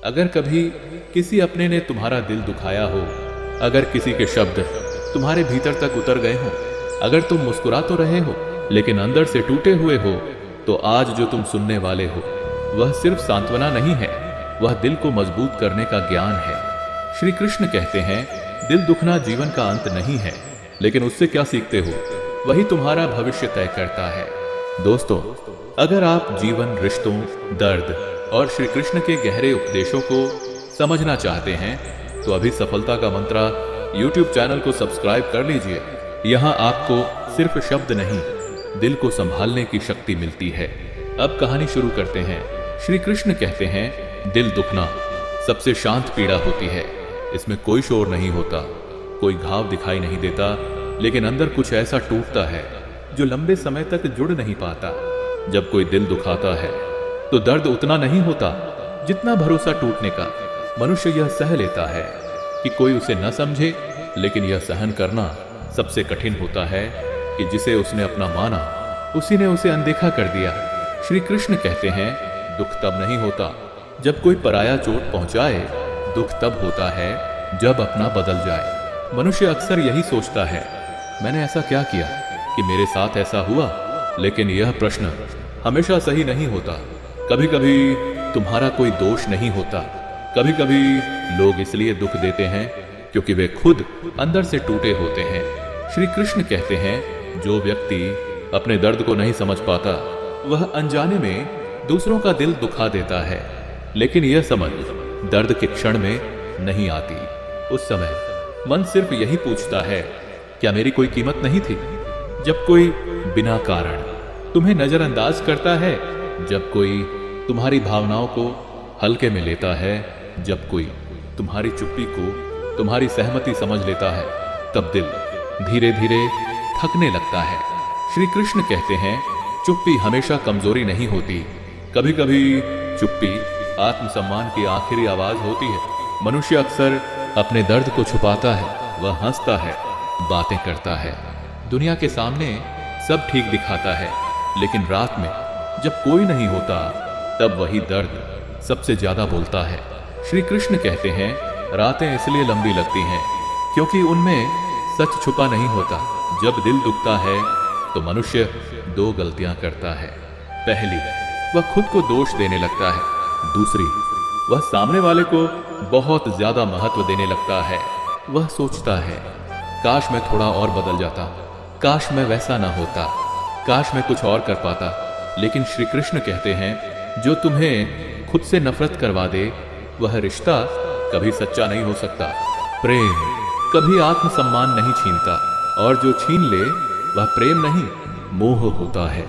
अगर कभी किसी अपने ने तुम्हारा दिल दुखाया हो, अगर किसी के शब्द तुम्हारे भीतर तक उतर गए हो, अगर तुम मुस्कुरा तो रहे हो लेकिन अंदर से टूटे हुए हो, तो आज जो तुम सुनने वाले हो वह सिर्फ सांत्वना नहीं है, वह दिल को मजबूत करने का ज्ञान है। श्री कृष्ण कहते हैं, दिल दुखना जीवन का अंत नहीं है, लेकिन उससे क्या सीखते हो वही तुम्हारा भविष्य तय करता है। दोस्तों, अगर आप जीवन, रिश्तों, दर्द और श्री कृष्ण के गहरे उपदेशों को समझना चाहते हैं तो अभी सफलता का मंत्रा YouTube चैनल को सब्सक्राइब कर लीजिए। यहाँ आपको सिर्फ शब्द नहीं, दिल को संभालने की शक्ति मिलती है। अब कहानी शुरू करते हैं। श्री कृष्ण कहते हैं, दिल दुखना सबसे शांत पीड़ा होती है। इसमें कोई शोर नहीं होता, कोई घाव दिखाई नहीं देता, लेकिन अंदर कुछ ऐसा टूटता है जो लंबे समय तक जुड़ नहीं पाता। जब कोई दिल दुखाता है तो दर्द उतना नहीं होता जितना भरोसा टूटने का। मनुष्य यह सह लेता है कि कोई उसे न समझे, लेकिन यह सहन करना सबसे कठिन होता है कि जिसे उसने अपना माना उसी ने उसे अनदेखा कर दिया। श्री कृष्ण कहते हैं, दुख तब नहीं होता जब कोई पराया चोट पहुंचाए, दुख तब होता है जब अपना बदल जाए। मनुष्य अक्सर यही सोचता है, मैंने ऐसा क्या किया कि मेरे साथ ऐसा हुआ, लेकिन यह प्रश्न हमेशा सही नहीं होता। कभी कभी तुम्हारा कोई दोष नहीं होता, कभी कभी लोग इसलिए दुख देते हैं क्योंकि वे खुद अंदर से टूटे होते हैं। श्री कृष्ण कहते हैं, जो व्यक्ति अपने दर्द को नहीं समझ पाता वह अनजाने में दूसरों का दिल दुखा देता है, लेकिन यह समझ दर्द के क्षण में नहीं आती। उस समय मन सिर्फ यही पूछता है, क्या मेरी कोई कीमत नहीं थी? जब कोई बिना कारण तुम्हें नजरअंदाज करता है, जब कोई तुम्हारी भावनाओं को हल्के में लेता है, जब कोई तुम्हारी चुप्पी को तुम्हारी सहमति समझ लेता है, तब दिल धीरे धीरे थकने लगता है। श्री कृष्ण कहते हैं, चुप्पी हमेशा कमजोरी नहीं होती, कभी कभी चुप्पी आत्मसम्मान की आखिरी आवाज होती है। मनुष्य अक्सर अपने दर्द को छुपाता है, वह हंसता है, बातें करता है, दुनिया के सामने सब ठीक दिखाता है, लेकिन रात में जब कोई नहीं होता तब वही दर्द सबसे ज्यादा बोलता है। श्री कृष्ण कहते हैं, रातें इसलिए लंबी लगती हैं क्योंकि उनमें सच छुपा नहीं होता। जब दिल दुखता है तो मनुष्य दो गलतियां करता है। पहली, वह खुद को दोष देने लगता है। दूसरी, वह सामने वाले को बहुत ज्यादा महत्व देने लगता है। वह सोचता है, काश मैं थोड़ा और बदल जाता, काश मैं वैसा ना होता, काश मैं कुछ और कर पाता। लेकिन श्री कृष्ण कहते हैं, जो तुम्हें खुद से नफरत करवा दे वह रिश्ता कभी सच्चा नहीं हो सकता। प्रेम कभी आत्मसम्मान नहीं छीनता, और जो छीन ले वह प्रेम नहीं, मोह होता है।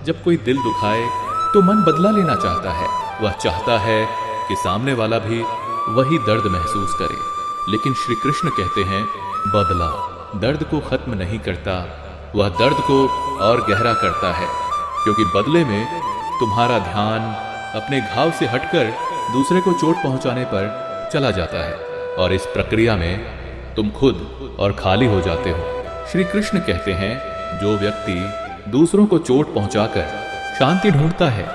जब कोई दिल दुखाए तो मन बदला लेना चाहता है, वह चाहता है कि सामने वाला भी वही दर्द महसूस करे। लेकिन श्री कृष्ण कहते हैं, बदला दर्द को खत्म नहीं करता, वह दर्द को और गहरा करता है, क्योंकि बदले में तुम्हारा ध्यान अपने घाव से हटकर दूसरे को चोट पहुंचाने पर चला जाता है, और इस प्रक्रिया में तुम खुद और खाली हो जाते हो। श्री कृष्ण कहते हैं, जो व्यक्ति दूसरों को चोट पहुंचाकर शांति ढूंढता है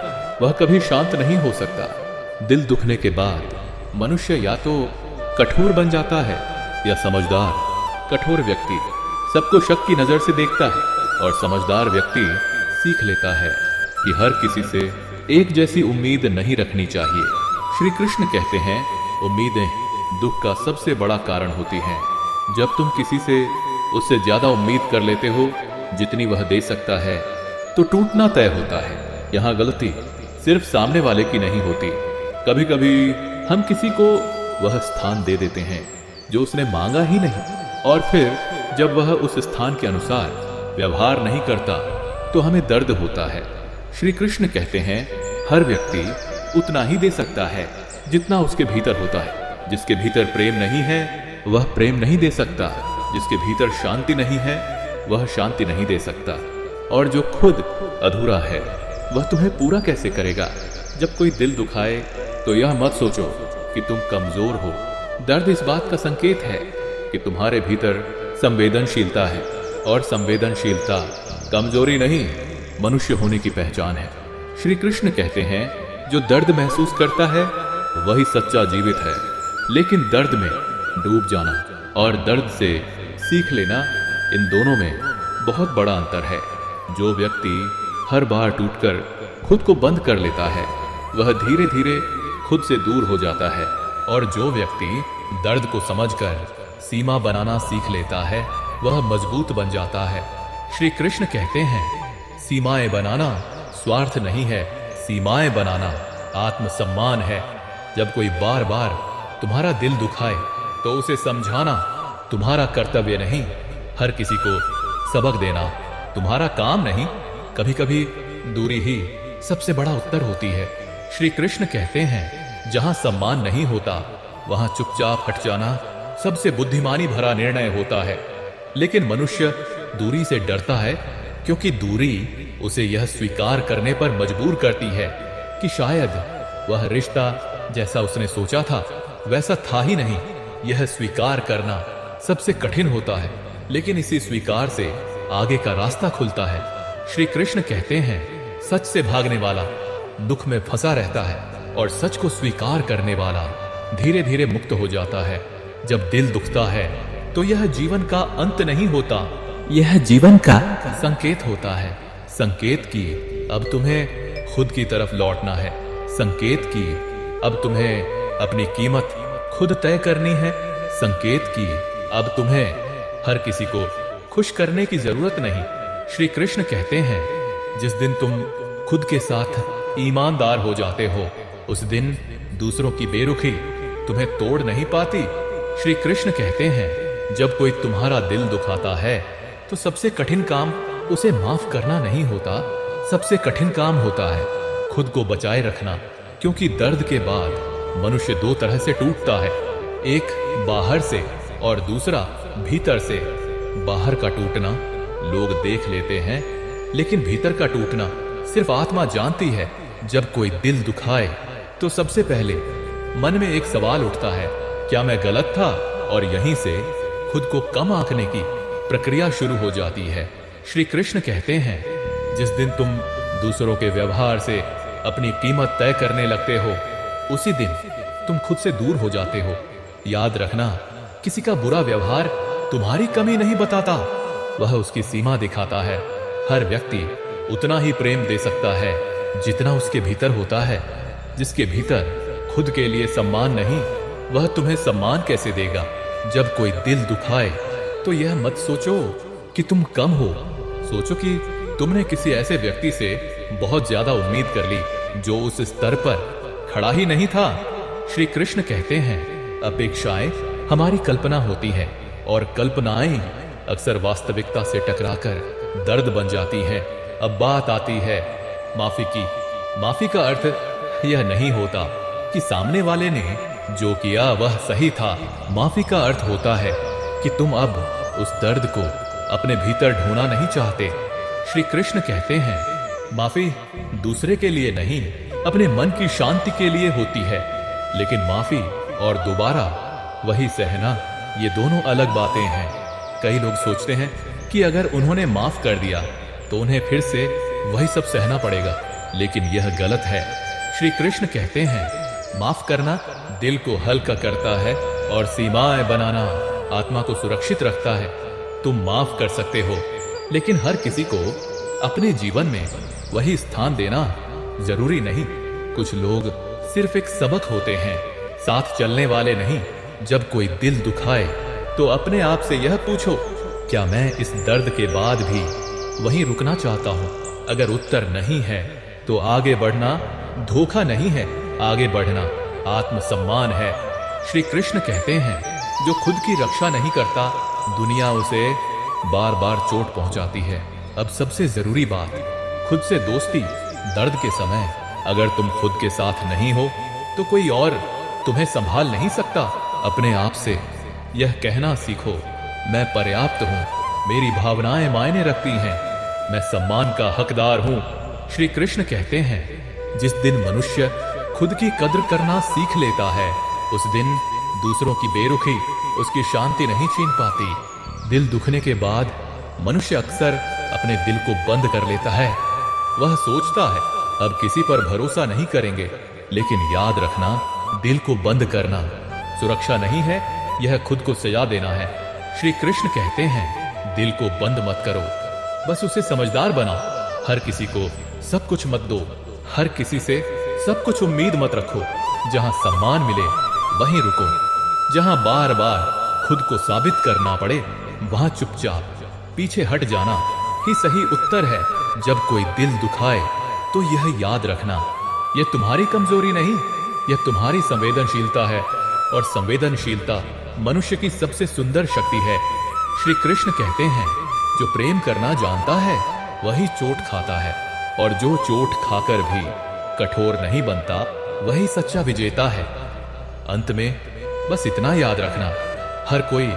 वह कभी शांत नहीं हो सकता। दिल दुखने के बाद मनुष्य या तो कठोर बन जाता है या समझदार। कठोर व्यक्ति सबको शक की नजर से देखता है, और समझदार व्यक्ति सीख लेता है कि हर किसी से एक जैसी उम्मीद नहीं रखनी चाहिए। श्री कृष्ण कहते हैं, उम्मीदें दुख का सबसे बड़ा कारण होती हैं। जब तुम किसी से उससे ज्यादा उम्मीद कर लेते हो जितनी वह दे सकता है, तो टूटना तय होता है। यहाँ गलती सिर्फ सामने वाले की नहीं होती, कभी कभी हम किसी को वह स्थान दे देते हैं जो उसने मांगा ही नहीं, और फिर जब वह उस स्थान के अनुसार व्यवहार नहीं करता तो हमें दर्द होता है। श्री कृष्ण कहते हैं, हर व्यक्ति उतना ही दे सकता है जितना उसके भीतर होता है। जिसके भीतर प्रेम नहीं है वह प्रेम नहीं दे सकता, जिसके भीतर शांति नहीं है वह शांति नहीं दे सकता, और जो खुद अधूरा है वह तुम्हें पूरा कैसे करेगा। जब कोई दिल दुखाए तो यह मत सोचो कि तुम कमजोर हो। दर्द इस बात का संकेत है कि तुम्हारे भीतर संवेदनशीलता है, और संवेदनशीलता कमजोरी नहीं, मनुष्य होने की पहचान है। श्री कृष्ण कहते हैं, जो दर्द महसूस करता है वही सच्चा जीवित है। लेकिन दर्द में डूब जाना और दर्द से सीख लेना, इन दोनों में बहुत बड़ा अंतर है। जो व्यक्ति हर बार टूटकर खुद को बंद कर लेता है, वह धीरे धीरे खुद से दूर हो जाता है, और जो व्यक्ति दर्द को समझकर सीमा बनाना सीख लेता है, वह मजबूत बन जाता है। श्री कृष्ण कहते हैं, सीमाएं बनाना स्वार्थ नहीं है, सीमाएं बनाना आत्मसम्मान है। जब कोई बार बार तुम्हारा दिल दुखाए तो उसे समझाना तुम्हारा कर्तव्य नहीं, हर किसी को सबक देना तुम्हारा काम नहीं। कभी कभी दूरी ही सबसे बड़ा उत्तर होती है। श्री कृष्ण कहते हैं, जहां सम्मान नहीं होता वहां चुपचाप हट जाना सबसे बुद्धिमानी भरा निर्णय होता है। लेकिन मनुष्य दूरी से डरता है, क्योंकि दूरी उसे यह स्वीकार करने पर मजबूर करती है कि शायद वह रिश्ता जैसा उसने सोचा था वैसा था ही नहीं। यह स्वीकार करना सबसे कठिन होता है, लेकिन इसी स्वीकार से आगे का रास्ता खुलता है। श्री कृष्ण कहते हैं, सच से भागने वाला दुख में फंसा रहता है, और सच को स्वीकार करने वाला धीरे धीरे मुक्त हो जाता है। जब दिल दुखता है तो यह जीवन का अंत नहीं होता, यह जीवन का संकेत होता है। संकेत की अब तुम्हें खुद की तरफ लौटना है। संकेत की अब तुम्हें अपनी कीमत खुद तय करनी है। संकेत की अब तुम्हें हर किसी को खुश करने की जरूरत नहीं। श्री कृष्ण कहते हैं, जिस दिन तुम खुद के साथ ईमानदार हो जाते हो, उस दिन दूसरों की बेरुखी तुम्हें तोड़ नहीं पाती। श्री कृष्ण कहते हैं, जब कोई तुम्हारा दिल दुखाता है तो सबसे कठिन काम उसे माफ करना नहीं होता, सबसे कठिन काम होता है खुद को बचाए रखना। क्योंकि दर्द के बाद मनुष्य दो तरह से टूटता है, एक बाहर से और दूसरा भीतर से। बाहर का टूटना लोग देख लेते हैं, लेकिन भीतर का टूटना सिर्फ आत्मा जानती है। जब कोई दिल दुखाए तो सबसे पहले मन में एक सवाल उठता है, क्या मैं गलत था? और यहीं से खुद को कम आंकने की प्रक्रिया शुरू हो जाती है। श्री कृष्ण कहते हैं, जिस दिन तुम दूसरों के व्यवहार से अपनी कीमत तय करने लगते हो, उसी दिन तुम खुद से दूर हो जाते हो। याद रखना, किसी का बुरा व्यवहार तुम्हारी कमी नहीं बताता, वह उसकी सीमा दिखाता है। हर व्यक्ति उतना ही प्रेम दे सकता है जितना उसके भीतर होता है। जिसके भीतर खुद के लिए सम्मान नहीं, वह तुम्हें सम्मान कैसे देगा? जब कोई दिल दुखाए तो यह मत सोचो कि तुम कम हो, सोचो कि तुमने किसी ऐसे व्यक्ति से बहुत ज्यादा उम्मीद कर ली जो उस स्तर पर खड़ा ही नहीं था। श्री कृष्ण कहते हैं, अपेक्षाएं हमारी कल्पना होती है, और कल्पनाएं अक्सर वास्तविकता से टकराकर दर्द बन जाती हैं। अब बात आती है माफी की। माफी का अर्थ यह नहीं होता कि सामने वाले ने जो किया वह सही था। माफी का अर्थ होता है कि तुम अब उस दर्द को अपने भीतर ढूंढना नहीं चाहते। श्री कृष्ण कहते हैं, माफी दूसरे के लिए नहीं, अपने मन की शांति के लिए होती है। लेकिन माफी और दोबारा वही सहना, ये दोनों अलग बातें हैं। कई लोग सोचते हैं कि अगर उन्होंने माफ कर दिया तो उन्हें फिर से वही सब सहना पड़ेगा, लेकिन यह गलत है। श्री कृष्ण कहते हैं, माफ करना दिल को हल्का करता है और सीमाएं बनाना आत्मा को सुरक्षित रखता है। तुम माफ कर सकते हो, लेकिन हर किसी को अपने जीवन में वही स्थान देना जरूरी नहीं। कुछ लोग सिर्फ एक सबक होते हैं, साथ चलने वाले नहीं। जब कोई दिल दुखाए तो अपने आप से यह पूछो, क्या मैं इस दर्द के बाद भी वहीं रुकना चाहता हूं? अगर उत्तर नहीं है तो आगे बढ़ना धोखा नहीं है, आगे बढ़ना आत्मसम्मान है। श्री कृष्ण कहते हैं, जो खुद की रक्षा नहीं करता, दुनिया उसे बार बार चोट पहुंचाती है। अब सबसे जरूरी बात, खुद से दोस्ती। दर्द के समय अगर तुम खुद के साथ नहीं हो तो कोई और तुम्हें संभाल नहीं सकता। अपने आप से यह कहना सीखो, मैं पर्याप्त हूं, मेरी भावनाएं मायने रखती हैं, मैं सम्मान का हकदार हूं। श्री कृष्ण कहते हैं, जिस दिन मनुष्य खुद की कद्र करना सीख लेता है, उस दिन दूसरों की बेरुखी उसकी शांति नहीं छीन पाती। दिल दुखने के बाद मनुष्य अक्सर अपने दिल को बंद कर लेता है। वह सोचता है अब किसी पर भरोसा नहीं करेंगे, लेकिन याद रखना, दिल को बंद करना सुरक्षा नहीं है, यह खुद को सजा देना है। श्री कृष्ण कहते हैं दिल को बंद मत करो, बस उसे समझदार बनाओ। हर किसी को सब कुछ मत दो, हर किसी से सब कुछ उम्मीद मत रखो। जहां सम्मान मिले वहीं रुको, जहां बार बार खुद को साबित करना पड़े वहां चुपचाप पीछे हट जाना ही सही उत्तर है। जब कोई दिल दुखाए तो यह याद रखना, यह तुम्हारी कमजोरी नहीं, यह तुम्हारी संवेदनशीलता है, और संवेदनशीलता मनुष्य की सबसे सुंदर शक्ति है। श्री कृष्ण कहते हैं जो प्रेम करना जानता है वही चोट खाता है, और जो चोट खाकर भी कठोर नहीं बनता वही सच्चा विजेता है। अंत में बस इतना याद रखना, हर कोई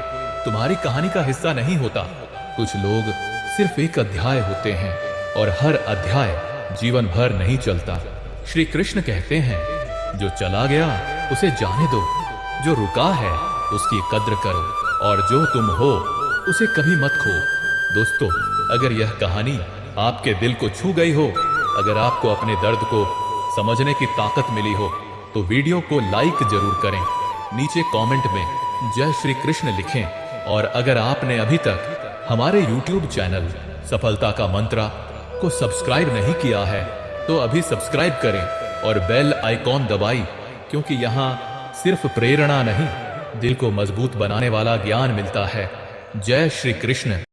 तुम्हारी कहानी का हिस्सा नहीं होता। कुछ लोग सिर्फ एक अध्याय होते हैं, और हर अध्याय जीवन भर नहीं चलता। श्री कृष्ण कहते हैं जो चला गया उसे जाने दो, जो रुका है उसकी कद्र करो, और जो तुम हो उसे कभी मत खो। दोस्तों, अगर यह कहानी आपके दिल को छू गई हो, अगर आपको अपने दर्द को समझने की ताकत मिली हो, तो वीडियो को लाइक जरूर करें, नीचे कमेंट में जय श्री कृष्ण लिखें। और अगर आपने अभी तक हमारे YouTube चैनल सफलता का मंत्रा को सब्सक्राइब नहीं किया है तो अभी सब्सक्राइब करें और बेल आइकॉन दबाई, क्योंकि यहाँ सिर्फ प्रेरणा नहीं, दिल को मजबूत बनाने वाला ज्ञान मिलता है। जय श्री कृष्ण।